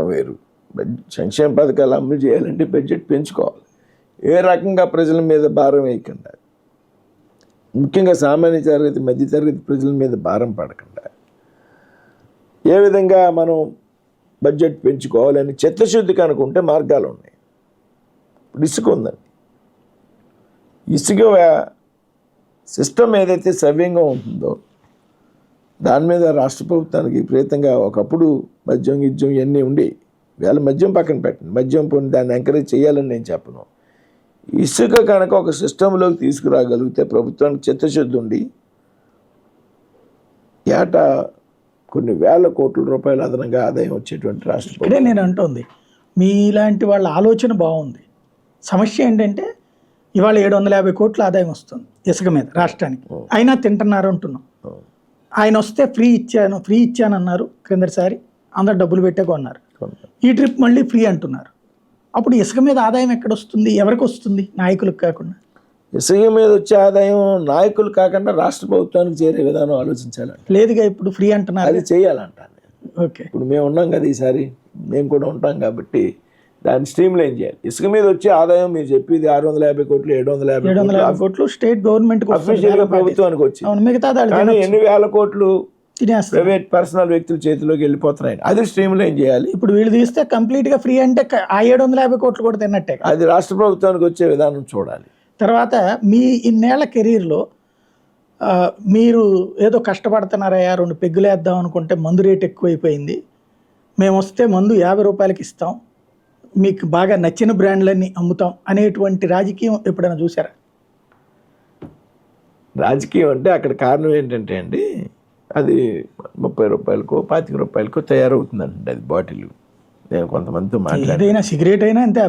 వేరు. సంక్షేమ పథకాలు అమలు చేయాలంటే బడ్జెట్ పెంచుకోవాలి. ఏ రకంగా ప్రజల మీద భారం వేయకుండా, ముఖ్యంగా సామాన్య తరగతి మధ్యతరగతి ప్రజల మీద భారం పడకుండా ఏ విధంగా మనం బడ్జెట్ పెంచుకోవాలని చిత్తశుద్ధికి అనుకుంటే మార్గాలు ఉన్నాయి. ఇప్పుడు ఇసుక ఉందండి. ఇసుక సిస్టమ్ ఏదైతే సవ్యంగా ఉంటుందో దాని మీద రాష్ట్ర ప్రభుత్వానికి విపరీతంగా ఒకప్పుడు మద్యం గిద్యం ఇవన్నీ ఉండి, వేళ మద్యం పక్కన పెట్టండి, మద్యం పోనీ దాన్ని ఎంకరేజ్ చేయాలని నేను చెప్పను. ఇసుక కనుక ఒక సిస్టంలోకి తీసుకురాగలిగితే ప్రభుత్వానికి చిత్తశుద్ధి ఉండి ఏటా కొన్ని వేల కోట్ల రూపాయల అదనంగా ఆదాయం వచ్చేటువంటి రాష్ట్రం. ఇక్కడే నేను అంటోంది, మీలాంటి వాళ్ళ ఆలోచన బాగుంది. సమస్య ఏంటంటే ఇవాళ 750 కోట్ల ఆదాయం వస్తుంది ఇసుక మీద రాష్ట్రానికి, అయినా తింటున్నారు అంటున్నాం. ఆయన వస్తే ఫ్రీ ఇచ్చాను అన్నారు క్రిందటిసారి, అందరు డబ్బులు పెట్టే కొన్నారు. ఈ ట్రిప్ మళ్ళీ ఫ్రీ అంటున్నారు. అప్పుడు ఇసుక మీద ఆదాయం ఎక్కడ వస్తుంది, ఎవరికి వస్తుంది? నాయకులకు కాకుండా. ఇసుక మీద వచ్చే ఆదాయం నాయకులు కాకుండా రాష్ట్ర ప్రభుత్వానికి చేరే విధానం ఆలోచించాలంట. లేదుగా, ఇప్పుడు ఫ్రీ అంటున్నారు, అది చేయాలంటాను. ఓకే, ఇప్పుడు మేము ఉన్నాం కదా, ఈసారి మేము కూడా ఉంటాం కాబట్టి దాన్ని స్ట్రీమ్ లైన్ చేయాలి. ఇసుక మీద వచ్చే ఆదాయం మీరు చెప్పేది 650 కోట్లు 750 కోట్లు స్టేట్ గవర్నమెంట్ అఫీషియల్గా ప్రభుత్వానికి వచ్చింది. మిగతా కానీ ఎన్ని వేల కోట్లు ప్రైవేట్ పర్సనల్ వ్యక్తుల చేతిలోకి వెళ్ళిపోతున్నాయి. అది స్ట్రీమ్ లైన్ చేయాలి. ఇప్పుడు వీళ్ళు తీస్తే కంప్లీట్ గా ఫ్రీ అంటే ఆ 750 కోట్లు కూడా తిన్నట్టే. అది రాష్ట్ర ప్రభుత్వానికి వచ్చే విధానం చూడాలి. తర్వాత మీ ఇన్నేళ్ల కెరీర్లో మీరు ఏదో కష్టపడుతున్నారయ్యా, 2 పెగ్గులు వేద్దాం అనుకుంటే మందు రేట్ ఎక్కువైపోయింది, మేము వస్తే మందు 50 రూపాయలకి ఇస్తాం, మీకు బాగా నచ్చిన బ్రాండ్లన్నీ అమ్ముతాం అనేటువంటి రాజకీయం ఎప్పుడైనా చూసారా? రాజకీయం అంటే అక్కడ కారణం ఏంటంటే అండి, అది 30 రూపాయలకో 25 రూపాయలకో తయారవుతుందండి అది బాటిల్. నేను కొంతమందితో మాట్లాడాను. ఏదైనా సిగరెట్ అయినా అంతే.